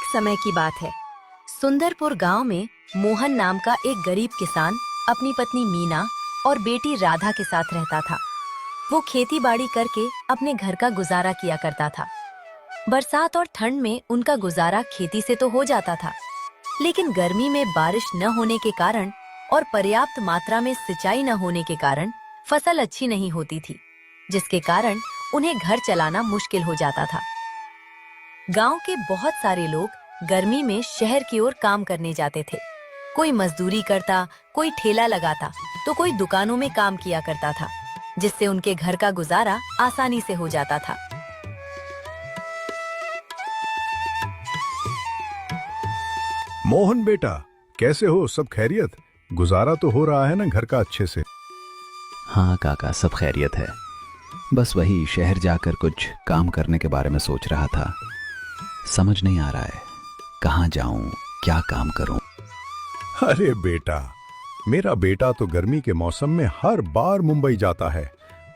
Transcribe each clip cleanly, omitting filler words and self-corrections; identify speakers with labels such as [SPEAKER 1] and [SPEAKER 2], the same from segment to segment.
[SPEAKER 1] समय की बात है। सुंदरपुर गांव में मोहन नाम का एक गरीब किसान अपनी पत्नी मीना और बेटी राधा के साथ रहता था। वो खेती बाड़ी करके अपने घर का गुजारा किया करता था। बरसात और ठंड में उनका गुजारा खेती से तो हो जाता था, लेकिन गर्मी में बारिश न होने के कारण और पर्याप्त मात्रा में सिंचाई न होने के कारण फसल अच्छी नहीं होती थी, जिसके कारण उन्हें घर चलाना मुश्किल हो जाता था। गांव के बहुत सारे लोग गर्मी में शहर की ओर काम करने जाते थे। कोई मजदूरी करता, कोई ठेला लगाता, तो कोई दुकानों में काम किया करता था, जिससे उनके घर का गुजारा आसानी से हो जाता था।
[SPEAKER 2] मोहन बेटा, कैसे हो? सब खैरियत? गुजारा तो हो रहा है ना घर का अच्छे से?
[SPEAKER 3] हाँ काका, सब खैरियत है। बस वही शहर जाकर कुछ काम करने के बारे में सोच रहा था। समझ नहीं आ रहा है कहाँ जाऊं, क्या काम करूं।
[SPEAKER 2] अरे बेटा, मेरा बेटा तो गर्मी के मौसम में हर बार मुंबई जाता है।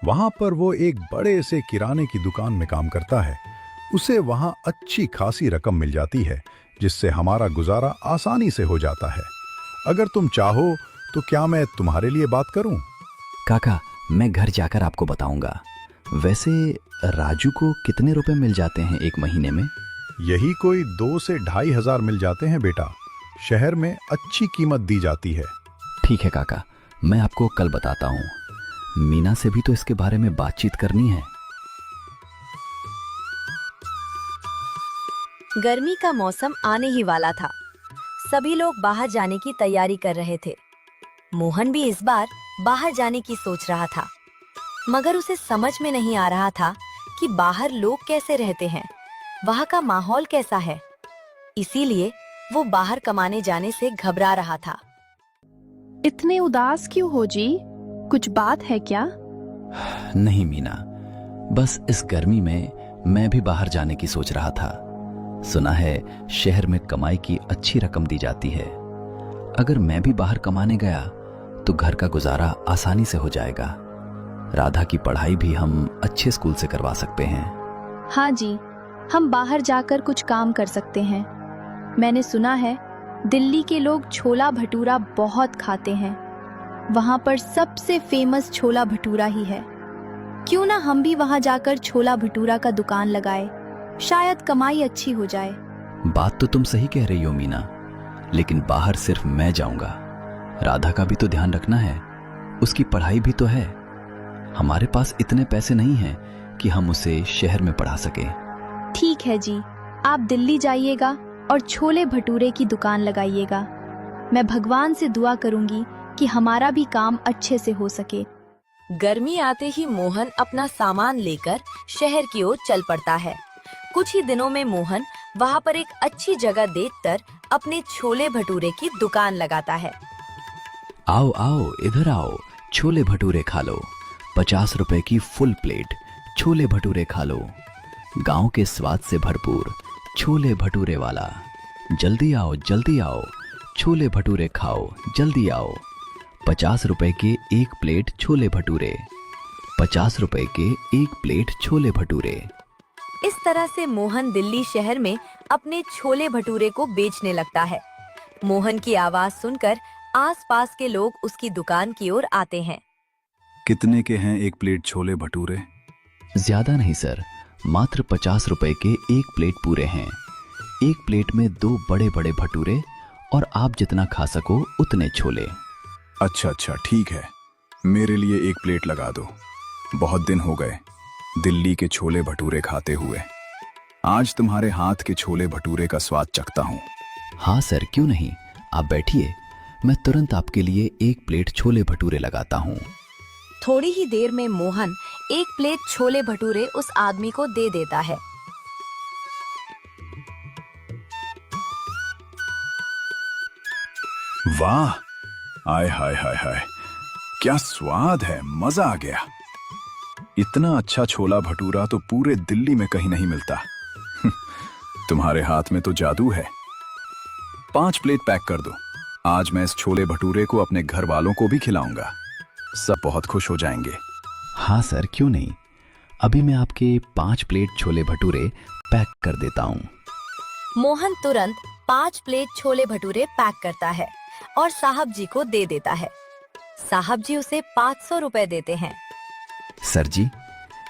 [SPEAKER 2] वहां पर वो एक बड़े से किराने की दुकान में काम करता है। उसे वहां अच्छी खासी रकम मिल जाती है, जिससे हमारा गुजारा आसानी से हो जाता है। अगर तुम चाहो तो क्या मैं तुम्हारे लिए बात करूं?
[SPEAKER 3] काका, मैं घर जाकर आपको बताऊंगा। वैसे राजू को कितने रुपए मिल जाते हैं एक महीने में?
[SPEAKER 2] यही कोई 2 से 2,500 मिल जाते हैं बेटा। शहर में अच्छी कीमत दी जाती है।
[SPEAKER 3] ठीक है काका, मैं आपको कल बताता हूँ। मीना से भी तो इसके बारे में बातचीत करनी है।
[SPEAKER 1] गर्मी का मौसम आने ही वाला था। सभी लोग बाहर जाने की तैयारी कर रहे थे। मोहन भी इस बार बाहर जाने की सोच रहा था, मगर उसे समझ में नहीं आ रहा था कि बाहर लोग कैसे रहते हैं, वहाँ का माहौल कैसा है। इसीलिए वो बाहर कमाने जाने से घबरा रहा था।
[SPEAKER 4] इतने उदास क्यों हो जी? कुछ बात है क्या?
[SPEAKER 3] नहीं मीना, बस इस गर्मी में मैं भी बाहर जाने की सोच रहा था। सुना है शहर में कमाई की अच्छी रकम दी जाती है। अगर मैं भी बाहर कमाने गया तो घर का गुजारा आसानी से हो जाएगा। राधा की पढ़ाई भी हम अच्छे स्कूल से करवा सकते हैं।
[SPEAKER 4] हाँ जी, हम बाहर जाकर कुछ काम कर सकते हैं। मैंने सुना है दिल्ली के लोग छोला भटूरा बहुत खाते हैं। वहाँ पर सबसे फेमस छोला भटूरा ही है। क्यों ना हम भी वहाँ जाकर छोला भटूरा का दुकान लगाए, शायद कमाई अच्छी हो जाए।
[SPEAKER 3] बात तो तुम सही कह रही हो मीना, लेकिन बाहर सिर्फ मैं जाऊंगा। राधा का भी तो ध्यान रखना है, उसकी पढ़ाई भी तो है। हमारे पास इतने पैसे नहीं हैं कि हम उसे शहर में पढ़ा सके।
[SPEAKER 4] ठीक है जी, आप दिल्ली जाइएगा और छोले भटूरे की दुकान लगाइएगा। मैं भगवान से दुआ करूंगी कि हमारा भी काम अच्छे से हो सके।
[SPEAKER 1] गर्मी आते ही मोहन अपना सामान लेकर शहर की ओर चल पड़ता है। कुछ ही दिनों में मोहन वहाँ पर एक अच्छी जगह देखकर अपने छोले भटूरे की दुकान लगाता है।
[SPEAKER 3] आओ आओ, इधर आओ, छोले भटूरे खा लो। 50 रुपए की फुल प्लेट छोले भटूरे खा लो। गांव के स्वाद से भरपूर छोले भटूरे वाला। जल्दी आओ, छोले भटूरे खाओ, जल्दी आओ। 50 रुपए के एक प्लेट छोले भटूरे। 50 रुपए के एक प्लेट छोले भटूरे।
[SPEAKER 1] इस तरह से मोहन दिल्ली शहर में अपने छोले भटूरे को बेचने लगता है। मोहन की आवाज सुनकर आसपास के लोग उसकी दुकान की ओर आते हैं।
[SPEAKER 2] कितने के हैं एक प्लेट छोले भटूरे?
[SPEAKER 3] ज्यादा नहीं सर, मात्र 50 रुपए के एक प्लेट पूरे हैं। एक प्लेट में 2 बड़े बड़े भटूरे और आप जितना खा सको उतने छोले।
[SPEAKER 2] अच्छा, ठीक है। मेरे लिए एक प्लेट लगा दो। बहुत दिन हो गए दिल्ली के छोले भटूरे खाते हुए। आज तुम्हारे हाथ के छोले भटूरे का स्वाद चखता हूँ।
[SPEAKER 3] हाँ सर, क्यों नहीं, आप बैठिए, मैं तुरंत आपके लिए एक प्लेट छोले भटूरे लगाता हूँ।
[SPEAKER 1] थोड़ी ही देर में मोहन एक प्लेट छोले भटूरे उस आदमी को दे देता है।
[SPEAKER 2] वाह, आय हाय हाय हाय, क्या स्वाद है, मजा आ गया। इतना अच्छा छोला भटूरा तो पूरे दिल्ली में कहीं नहीं मिलता। तुम्हारे हाथ में तो जादू है। 5 प्लेट पैक कर दो। आज मैं इस छोले भटूरे को अपने घर वालों को भी खिलाऊंगा। सब बहुत खुश हो जाएंगे।
[SPEAKER 3] हाँ सर, क्यों नहीं, अभी मैं आपके 5 प्लेट छोले भटूरे पैक कर देता हूँ।
[SPEAKER 1] मोहन तुरंत 5 प्लेट छोले भटूरे पैक करता है और साहब जी को दे देता है। साहब जी उसे 500 रुपए देते हैं।
[SPEAKER 3] सर जी,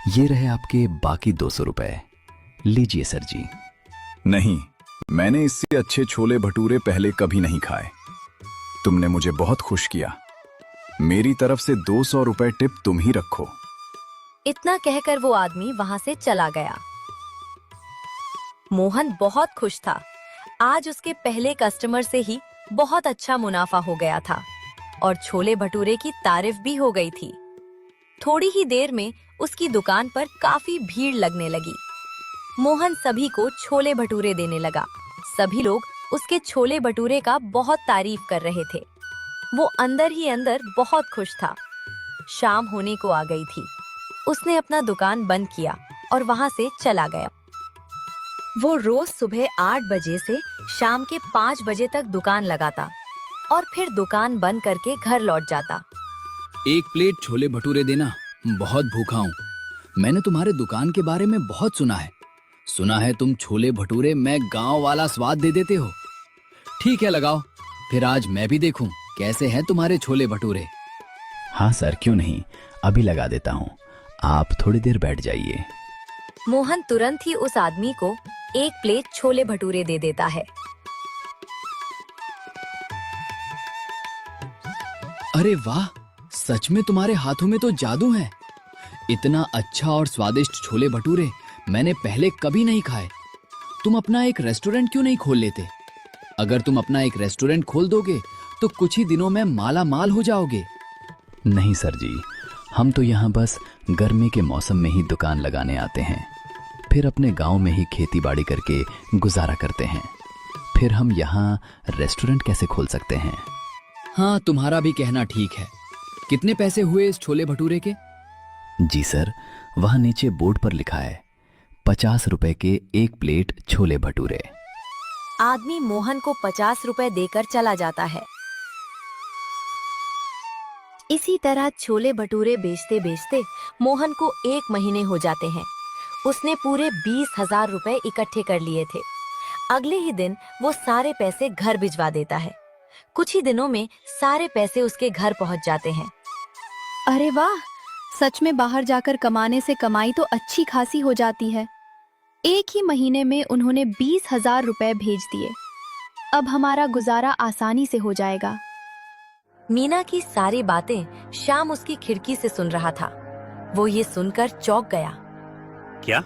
[SPEAKER 3] ये रहे आपके बाकी 200 रुपए। लीजिए सर जी।
[SPEAKER 2] नहीं, मैंने इससे अच्छे छोले भटूरे पहले कभी नहीं खाए। तुमने मुझे बहुत खुश किया। मेरी तरफ से 200 रुपए टिप तुम ही रखो।
[SPEAKER 1] इतना कहकर वो आदमी वहां से चला गया। मोहन बहुत खुश था। आज उसके पहले कस्टमर से ही बहुत अच्छा मुनाफा हो गया था और छोले भटूरे की तारीफ भी हो गई थी। थोड़ी ही देर में उसकी दुकान पर काफी भीड़ लगने लगी। मोहन सभी को छोले भटूरे देने लगा। सभी लोग उसके छोले भटूरे का बहुत तारीफ कर रहे थे। वो अंदर ही अंदर बहुत खुश था। शाम होने को आ गई थी। उसने अपना दुकान बंद किया और वहां से चला गया। वो रोज सुबह 8 बजे से शाम के 5 बजे तक दुकान लगाता और फिर दुकान बंद करके घर लौट जाता।
[SPEAKER 5] 1 प्लेट छोले भटूरे देना, बहुत भूखा हूँ। मैंने तुम्हारे दुकान के बारे में बहुत सुना है। सुना है तुम छोले भटूरे में गांव वाला स्वाद दे देते हो। ठीक है, लगाओ। फिर आज मैं भी देखूं कैसे हैं तुम्हारे छोले भटूरे।
[SPEAKER 3] हाँ सर, क्यों नहीं, अभी लगा देता हूँ। आप थोड़ी देर बैठ जाइए।
[SPEAKER 1] मोहन तुरंत ही उस आदमी को 1 प्लेट छोले भटूरे दे देता है।
[SPEAKER 5] अरे वाह, सच में तुम्हारे हाथों में तो जादू है। इतना अच्छा और स्वादिष्ट छोले भटूरे मैंने पहले कभी नहीं खाए। तुम अपना एक रेस्टोरेंट क्यों नहीं खोल लेते? अगर तुम अपना एक रेस्टोरेंट खोल दोगे तो कुछ ही दिनों में माला माल हो जाओगे।
[SPEAKER 3] नहीं सर जी, हम तो यहाँ बस गर्मी के मौसम में ही दुकान लगाने आते हैं, फिर अपने गांव में ही खेती बाड़ी करके गुजारा करते हैं। फिर हम यहाँ रेस्टोरेंट कैसे खोल सकते हैं?
[SPEAKER 5] हाँ, तुम्हारा भी कहना ठीक है। कितने पैसे हुए इस छोले भटूरे के?
[SPEAKER 3] जी सर, वहाँ नीचे बोर्ड पर लिखा है 50 रुपए के 1 प्लेट छोले भटूरे।
[SPEAKER 1] आदमी मोहन को 50 रुपए देकर चला जाता है। इसी तरह छोले भटूरे बेचते बेचते मोहन को 1 महीने हो जाते हैं। उसने पूरे 20,000 रुपए इकट्ठे कर लिए थे। अगले ही दिन वो सारे पैसे घर भिजवा देता है। कुछ ही दिनों में सारे पैसे उसके घर पहुंच जाते हैं।
[SPEAKER 4] अरे वाह, सच में बाहर जाकर कमाने से कमाई तो अच्छी खासी हो जाती है। 1 ही महीने में उन्होंने 20,000 रुपए भेज दिए। अब हमारा गुजारा आसानी से हो जाएगा।
[SPEAKER 1] मीना की सारी बातें श्याम उसकी खिड़की से सुन रहा था। वो ये सुनकर चौंक गया।
[SPEAKER 6] क्या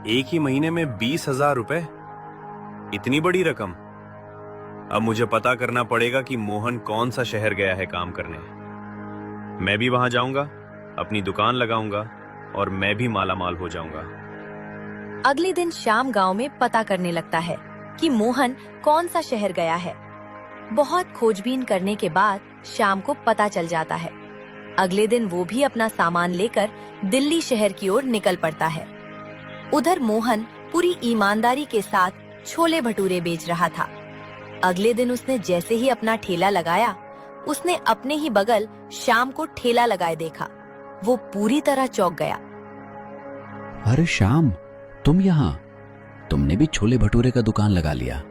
[SPEAKER 6] 1 ही महीने में 20,000 रुपए? इतनी बड़ी रकम? अब मुझे पता करना पड़ेगा कि मोहन कौन सा शहर गया है काम करने। मैं भी वहां जाऊंगा, अपनी दुकान लगाऊंगा और मैं भी माला माल हो जाऊंगा।
[SPEAKER 1] अगले दिन श्याम गांव में पता करने लगता है कि मोहन कौन सा शहर गया है। बहुत खोजबीन करने के बाद श्याम को पता चल जाता है। अगले दिन वो भी अपना सामान लेकर दिल्ली शहर की ओर निकल पड़ता है। उधर मोहन पूरी ईमानदारी के साथ छोले भटूरे बेच रहा था। अगले दिन उसने जैसे ही अपना ठेला लगाया, उसने अपने ही बगल श्याम को ठेला लगाए देखा। वो पूरी तरह चौंक गया।
[SPEAKER 3] अरे श्याम, तुम यहाँ? तुमने भी छोले भटूरे का दुकान लगा लिया।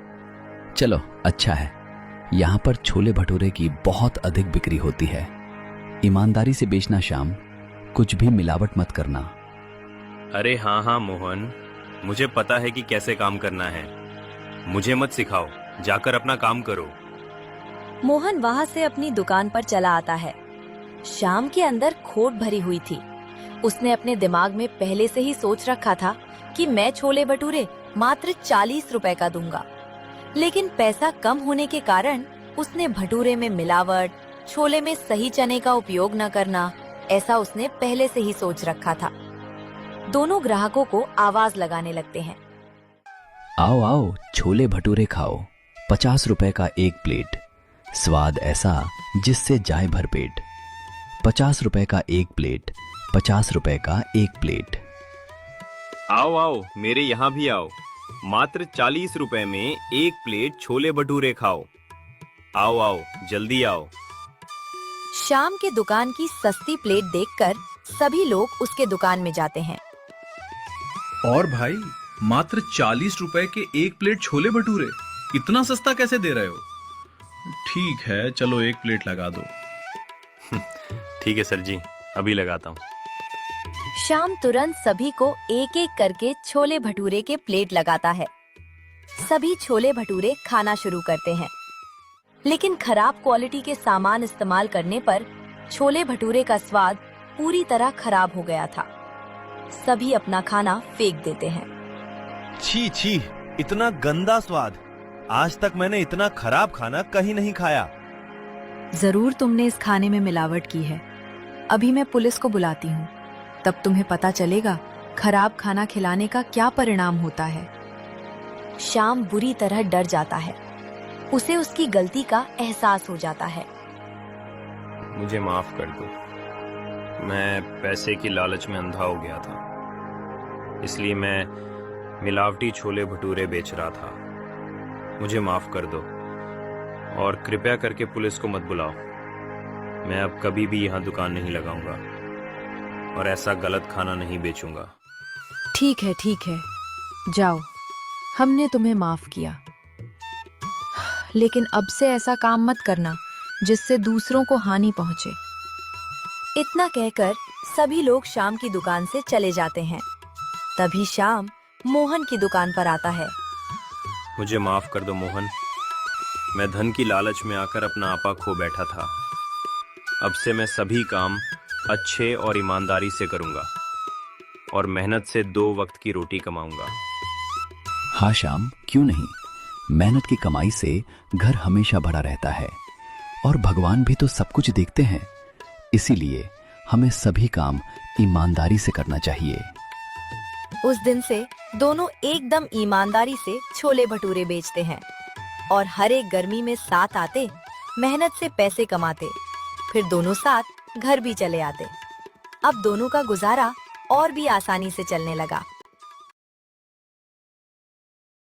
[SPEAKER 3] चलो अच्छा है, यहाँ पर छोले भटूरे की बहुत अधिक बिक्री होती है। ईमानदारी से बेचना श्याम, कुछ भी मिलावट मत करना।
[SPEAKER 6] अरे हाँ हाँ मोहन, मुझे पता है कि कैसे काम करना है। मुझे मत सिखाओ, जाकर अपना काम करो।
[SPEAKER 1] मोहन वहां से अपनी दुकान पर चला आता है। श्याम के अंदर खोट भरी हुई थी। उसने अपने दिमाग में पहले से ही सोच रखा था कि मैं छोले भटूरे मात्र 40 रुपए का दूंगा। लेकिन पैसा कम होने के कारण उसने भटूरे में मिलावट, छोले में सही चने का उपयोग न करना, ऐसा उसने पहले से ही सोच रखा था। दोनों ग्राहकों को आवाज लगाने लगते हैं।
[SPEAKER 3] आओ आओ, छोले भटूरे खाओ, 50 रुपए का 1 प्लेट। स्वाद ऐसा जिससे जाए भरपेट। 50 रुपए का 1 प्लेट, 50 रुपए का 1 प्लेट।
[SPEAKER 6] आओ आओ, मेरे यहाँ भी आओ। मात्र 40 रुपए में 1 प्लेट छोले भटूरे खाओ। आओ आओ, जल्दी आओ।
[SPEAKER 1] श्याम के दुकान की सस्ती प्लेट देखकर सभी लोग उसके दुकान में जाते हैं।
[SPEAKER 7] और भाई, मात्र 40 रुपए के एक प्लेट छोले भटूरे, इतना सस्ता कैसे दे रहे हो? ठीक है, चलो एक प्लेट लगा दो।
[SPEAKER 6] ठीक है सर जी, अभी लगाता हूँ।
[SPEAKER 1] श्याम तुरंत सभी को एक एक करके छोले भटूरे के प्लेट लगाता है। सभी छोले भटूरे खाना शुरू करते हैं, लेकिन खराब क्वालिटी के सामान इस्तेमाल करने पर छोले भटूरे का स्वाद पूरी तरह खराब हो गया था। सभी अपना खाना फेंक देते हैं।
[SPEAKER 6] छी छी, इतना गंदा स्वाद। आज तक मैंने इतना खराब खाना कहीं नहीं खाया।
[SPEAKER 8] जरूर तुमने इस खाने में मिलावट की है। अभी मैं पुलिस को बुलाती हूँ, तब तुम्हें पता चलेगा खराब खाना खिलाने का क्या परिणाम होता है।
[SPEAKER 1] श्याम बुरी तरह डर जाता है। उसे उसकी गलती का एहसास हो जाता है।
[SPEAKER 6] मुझे माफ कर दो। मैं पैसे की लालच में अंधा हो गया था, इसलिए मैं मिलावटी छोले भटूरे बेच रहा था। मुझे माफ कर दो और कृपया करके पुलिस को मत बुलाओ। मैं अब कभी भी यहाँ दुकान नहीं लगाऊंगा और ऐसा गलत खाना नहीं बेचूंगा।
[SPEAKER 8] ठीक है, जाओ, हमने तुम्हें माफ किया। लेकिन अब से ऐसा काम मत करना जिससे दूसरों को हानि पहुंचे।
[SPEAKER 1] इतना कहकर सभी लोग श्याम की दुकान से चले जाते हैं। तभी श्याम मोहन की दुकान पर आता है।
[SPEAKER 6] मुझे माफ कर दो मोहन, मैं धन की लालच में आकर अपना आपा खो बैठा था। अब से मैं सभी काम अच्छे और ईमानदारी से करूंगा और मेहनत से 2 वक्त की रोटी कमाऊंगा।
[SPEAKER 3] हाँ श्याम, क्यों नहीं। मेहनत की कमाई से घर हमेशा भरा रहता है और भगवान भी तो सब कुछ देखते हैं। इसीलिए हमें सभी काम ईमानदारी से करना चाहिए।
[SPEAKER 1] उस दिन से दोनों एकदम ईमानदारी से छोले भटूरे बेचते हैं और हर एक गर्मी में साथ आते, मेहनत से पैसे कमाते, फिर दोनों साथ घर भी चले आते। अब दोनों का गुजारा और भी आसानी से चलने लगा।